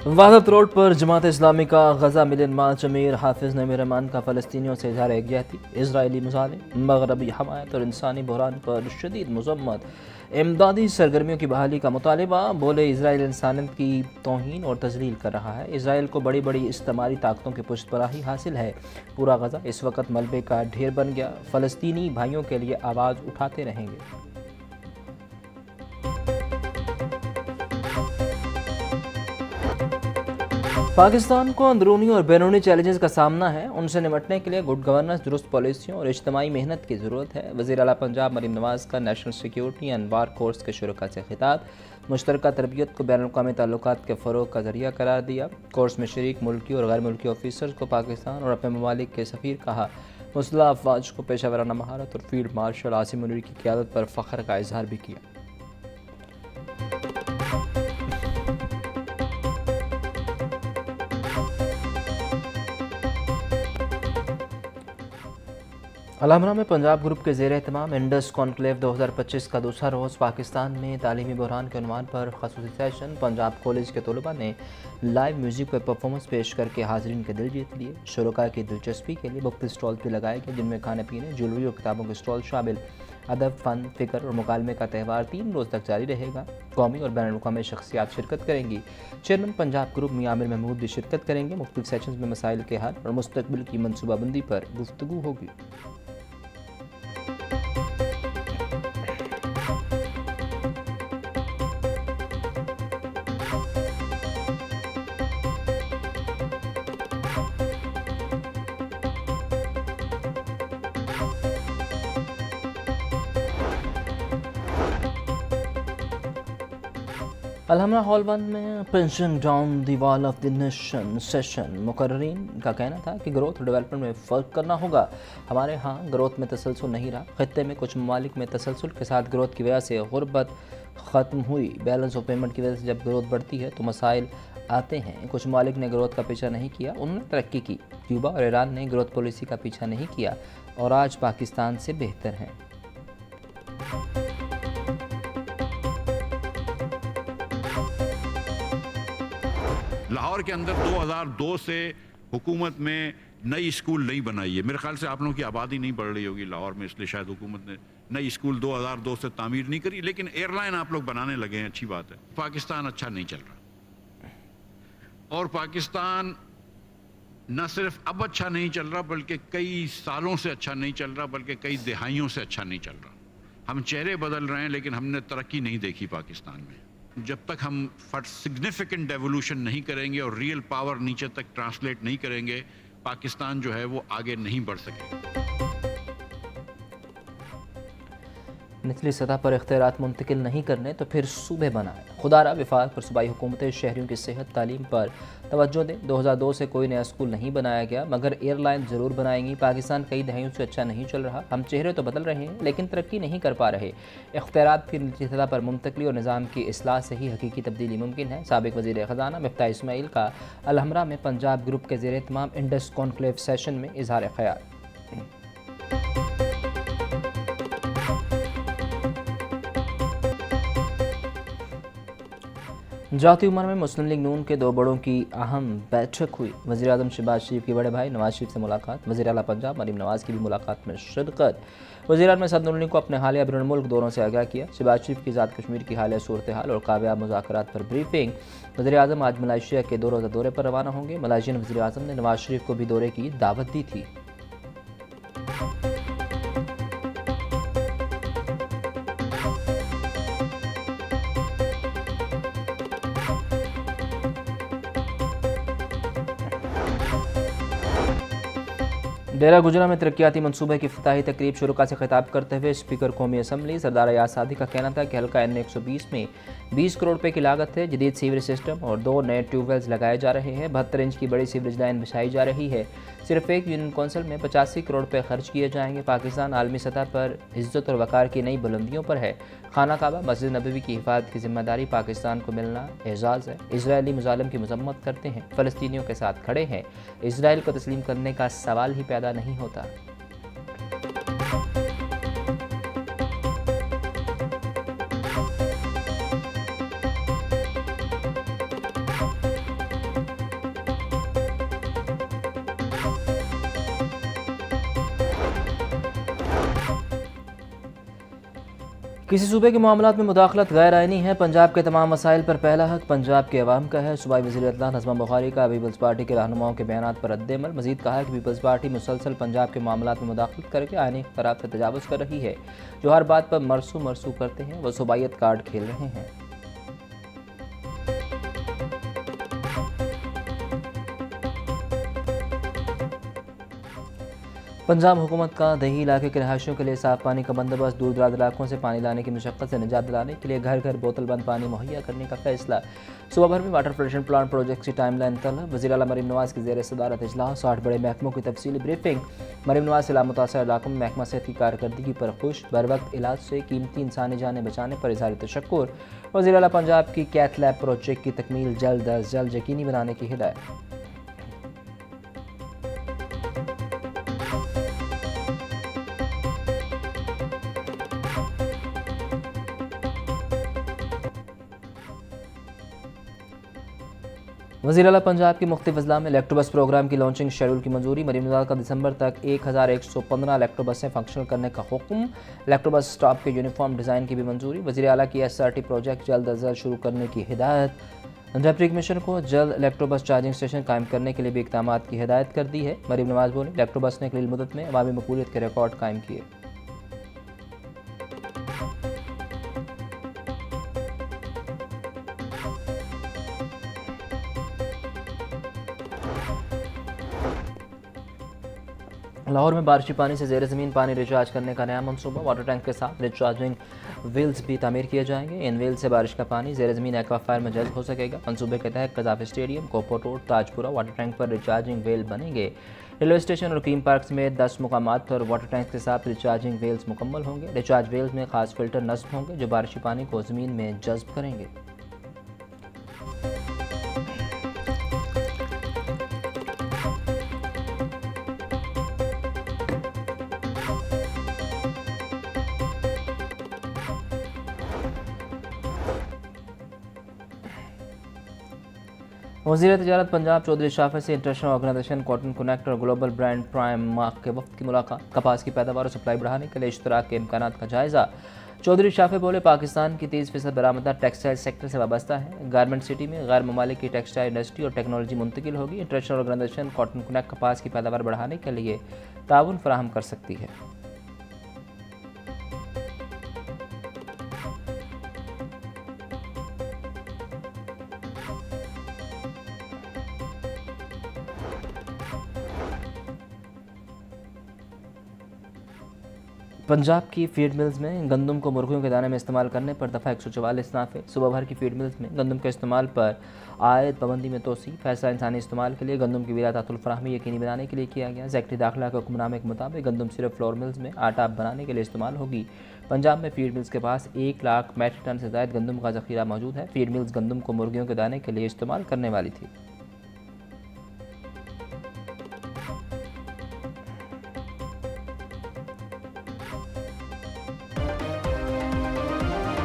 Wahdat road पर जमात इस्लामी का गजा million मार्च अमीर हाफिज नईम रहमान का फ़लस्तीनियों से इजहार यकजहती, इसराइली मुजालिम मगरबी हमायत और इंसानी बहरान पर शदीद मजम्मत, इमदादी सरगर्मियों की बहाली का मुतालबा। बोले इसराइल इंसानियत की तौहीन और तजलील कर रहा है। इसराइल को बड़ी बड़ी इस्तेमारी ताकतों की पुष्टपराही हासिल है। पूरा गजा इस वक्त मलबे का ढेर बन गया। फ़लस्तीनी भाइयों के लिए आवाज़ उठाते रहेंगे। पाकिस्तान को अंदरूनी और बैरूनी चैलेंजेस का सामना है। उनसे निपटने के लिए गुड गवर्नेंस, दुरुस्त पॉलिसियों और इज्तिमाई मेहनत की ज़रूरत है। वज़ीर आला पंजाब मरीम नवाज़ का national security and war course के शुरा से खिताब। मुश्तरका तरबियत को बैनुल-अक़वामी ताल्लुकात के फ़रोग़ का ज़रिया करार दिया। कोर्स में शरीक मुल्की और गैर मुल्की ऑफिसर्स को पाकिस्तान और अपने ममालिक के सफ़ीर कहा। मुस्लह अफवाज को पेशा वराना महारत और फील्ड मार्शल आसिम मुनीर की क़यादत पर फ़ख्र का इजहार भी किया। अलहमरा में पंजाब ग्रुप के ज़ेर एहतमाम इंडस कॉन्क्लेव 2025 का दूसरा रोज़ पाकिस्तान में तालीमी बहरान के उन्वान पर ख़ुसूसी सेशन। पंजाब कॉलेज के तलबा ने लाइव म्यूज़िक पर परफॉर्मेंस पेश करके हाज़रीन के दिल जीत लिए। शुरका की दिलचस्पी के लिए मुख्तलिफ स्टॉल भी लगाए गए, जिनमें खाने पीने, ज्वेलरी और किताबों के स्टॉल शामिल। अदब, फ़न, फ़िक्र और मुकालमे का त्यौहार 3 रोज़ तक जारी रहेगा। कौमी और बैनुल-अक़वामी शख्सियात शिरकत करेंगी। चेयरमैन पंजाब ग्रुप मियां आमिर महमूद भी शिरकत करेंगे। मुख्तलिफ सेशंस में मसाइल के हल और मुस्तकबिल की मनसूबाबंदी पर गुफ्तगू होगी। अलहमरा हॉल 1 में pension down the wall of the nation session. मुकर्रीन का कहना था कि ग्रोथ और डेवलपमेंट में फ़र्क करना होगा। हमारे यहाँ ग्रोथ में तसलसल नहीं रहा। खत्ते में कुछ ममालिक में तसलसल के साथ ग्रोथ की वजह से गुर्बत ख़त्म हुई। बैलेंस ऑफ पेमेंट की वजह से जब ग्रोथ बढ़ती है तो मसाइल आते हैं। कुछ ममालिक ने ग्रोथ का पीछा नहीं किया, उन्होंने तरक्की की। क्यूबा और ईरान ने ग्रोथ पॉलिसी का पीछा नहीं किया और आज पाकिस्तान से बेहतर हैं। लाहौर के अंदर 2002 से हुकूमत में नई स्कूल नहीं बनाई है। मेरे ख्याल से आप लोगों की आबादी नहीं बढ़ रही होगी लाहौर में, इसलिए शायद हुकूमत ने नई स्कूल 2002 से तामीर नहीं करी। लेकिन एयरलाइन आप लोग बनाने लगे हैं, अच्छी बात है। पाकिस्तान अच्छा नहीं चल रहा और पाकिस्तान न सिर्फ अब अच्छा नहीं चल रहा बल्कि कई सालों से अच्छा नहीं चल रहा, बल्कि कई दिहाइयों से अच्छा नहीं चल रहा। हम चेहरे बदल रहे हैं लेकिन हमने तरक्की नहीं देखी पाकिस्तान में। जब तक हम सिग्निफिकेंट डेवोल्यूशन नहीं करेंगे और रियल पावर नीचे तक ट्रांसलेट नहीं करेंगे, पाकिस्तान जो है वो आगे नहीं बढ़ सकेगा। निचली सतह पर इख्तियारात मुंतकिल नहीं करने तो फिर सूबे बनाएं। खुदारा विफाक और सूबाई हुकूमतें शहरियों की सेहत तालीम पर तवज्जो दें। 2002 से कोई नया स्कूल नहीं बनाया गया मगर एयरलाइन ज़रूर बनाएंगी। पाकिस्तान कई दहाइयों से अच्छा नहीं चल रहा। हम चेहरे तो बदल रहे हैं लेकिन तरक्की नहीं कर पा रहे। इख्तियारात की निचली सतह पर मुंतकली और निज़ाम की इस्लाह से ही हकीकी तब्दीली मुमकिन है। साबिक वज़ीर ख़ज़ाना मिफ्ताह इस्माइल का अलहमरा में पंजाब ग्रुप के ज़ेर एहतमाम इंडस कॉन्क्लेव सेशन में इज़हार ख़याल। जाती उम्र में मुस्लिम लीग नून के 2 बड़ों की अहम बैठक हुई। वज़ीर आज़म शहबाज शरीफ के बड़े भाई नवाज शरीफ से मुलाकात। वज़ीर आला पंजाब मरीम नवाज़ की भी मुलाकात में शिरकत। वज़ीर आज़म सदर नूनी को अपने हालिया बैरून मुल्क दौरों से आगाह किया। शहबाज शरीफ की ज़ात कश्मीर की हालिया सूरत हाल और कामयाब मुज़ाकरात पर ब्रीफिंग। वज़ीर आज़म आज मलेशिया के 2 रोज़ा दौरे पर रवाना होंगे। मलेशियन वज़ीर आज़म ने नवाज शरीफ को भी दौरे की दावत दी थी। डेरा गुजरा में तरक्याती मनसूबे की इफ्तिताही तकरीब शुरुका से खिताब करते हुए स्पीकर कौमी असम्बली सरदार याद सादी का कहना था कि हल्का N 120 में 20 करोड़ रुपए की लागत है। जदीद सीवरेज सिस्टम और 2 नए ट्यूबवेल्स लगाए जा रहे हैं। 72 इंच की बड़ी सीवरेज लाइन बिछाई जा रही है। सिर्फ एक यूनियन कौंसिल में 85 करोड़ रुपए खर्च किए जाएंगे। पाकिस्तान आलमी सतह पर इज्जत और वक़ार की नई बुलंदियों पर है। खाना काबा मस्जिद नबवी की हिफाजत की जिम्मेदारी पाकिस्तान को मिलना एजाज़ है। इसराइली मुजालिम की मजम्मत करते हैं, फ़लस्तीनियों के साथ खड़े हैं। इसराइल को तस्लीम करने का सवाल ही पैदा नहीं होता। किसी सूबे के मामलात में मुदाखलत गैर आइनी है। पंजाब के तमाम मसाइल पर पहला हक पंजाब के अवाम का है। सूबाई वज़ीर इत्तलाह नज़मा बुखारी का पीपल्स पार्टी के रहनुमाओं के बयानात पर रद्द-ए-अमल। मज़ीद कहा कि पीपल्स पार्टी मुसलसल पंजाब के मामलात में मुदाखलत करके आइनी इख्तियारात से तजावुज़ कर रही है। जो हर बात पर मरसू मरसू करते हैं वह सूबाइयत कार्ड खेल रहे हैं। पंजाब हुकूमत का दही इलाके के रहायशियों के लिए साफ़ पानी का बंदोबस्त। दूर दराज इलाकों से पानी लाने की मशक्क़त से निजात दिलाने के लिए घर घर बोतल बंद पानी मुहैया करने का फैसला। सूबा भर में वाटर फिल्ट्रेशन प्लांट प्रोजेक्ट की टाइमलाइन तलब। वज़ीर आला मरीम नवाज़ की ज़ेर सदारत इजलास। 8 बड़े महकमों की तफसीली ब्रीफिंग। मरीम नवाज़ से लामुतासर इलाकों में महकमा सेहत की कारकर्दगी पर खुश। बर वक्त इलाज से कीमती इंसानी जानें बचाने पर इज़हार तशक्कुर। वज़ीर आला पंजाब की कैथ लैब प्रोजेक्ट की तकमील जल्द अज जल्द यकीनी बनाने की हिदायत। वज़ीर आला पंजाब की मुख्तलिफ अजला में इलेक्ट्रोबस प्रोग्राम की लॉन्चिंग शेड्यूल की मंजूरी। मरीम नवाज़ का दिसंबर तक 1115 इलेक्ट्रोबसें फंक्शनल करने का हुक्म। इलेक्ट्रोबस स्टॉप के यूनिफॉर्म डिज़ाइन की भी मंजूरी। वज़ीर आला की SRT प्रोजेक्ट जल्द अज जल्द शुरू करने की हिदायत। डिप्टी कमिश्नर को जल्द इलेक्ट्रोबस चार्जिंग स्टेशन कायम करने के लिए भी इक़दामात की हिदायत कर दी है। मरीम नवाज़ बोली, इलेक्ट्रोबस ने कलील मुद्दत में अवामी मकबूलियत के रिकॉर्ड कायम किए। लाहौर में बारिशी पानी से ज़ेर ज़मीन पानी रिचार्ज करने का नया मनसूबा। वाटर टैंक के साथ रिचार्जिंग व्हील्स भी तामीर किए जाएंगे। इन व्हील्स से बारिश का पानी ज़ेर ज़मीन एक्वाफायर में जल्द हो सकेगा। मनसूबे के तहत कज़ाफ स्टेडियम, कोपो रोड, ताजपुरा वाटर टैंक पर रिचार्जिंग व्हील बनेंगे। रेलवे स्टेशन और क्रीम पार्क में 10 मुकामात पर वाटर टैंक के साथ रिचार्जिंग व्हील्स मुकम्मल होंगे। रिचार्ज व्हील्स में खास फिल्टर नस्ब होंगे जो बारिशी पानी को ज़मीन में जज्ब करेंगे। वज़ीर तिजारत पंजाब चौधरी शाफे से इंटरनेशनल ऑर्गेनाइजेशन कॉटन कनेक्ट और ग्लोबल ब्रांड प्राइम मार्क के वक्त की मुलाकात। कपास की पैदावार और सप्लाई बढ़ाने के लिए इश्तराक के इम्कानात का जायज़ा। चौधरी शाफे बोले, पाकिस्तान की 30% बरामदा टेक्सटाइल सेक्टर से वाबस्ता है। गारमेंट सिटी में गैर ममालिक की टेक्सटाइल इंडस्ट्री और टेक्नोलॉजी मुंतकिल होगी। इंटरनेशनल ऑर्गेनाइजेशन कॉटन कनेक्ट कपास की पैदावार बढ़ाने के लिए ताउन फराहम कर सकती है। पंजाब की फीड मिल्स में गंदम को मुर्गियों के दाने में इस्तेमाल करने पर दफ़ा 144 नाफे। सुबह भर की फीड मिल्स में गंदम के इस्तेमाल पर आयद पाबंदी में तोसी। फैसला इंसानी इस्तेमाल के लिए गंदम की विरासतुल फराहमी यकीनी बनाने के लिए किया गया। सेक्रेटरी दाखिला के हुक्मनामे के मुताबिक गंदम सिर्फ फ्लोर मिल्स में आटा बनाने के लिए इस्तेमाल होगी। पंजाब में फीड मिल्स के पास 1 लाख मेट्रिक टन से ज़ायद गंदम का ज़ख़ीरा मौजूद है। फीड मिल्स गंदम को मुर्गियों के दाने के लिए इस्तेमाल करने वाली थी।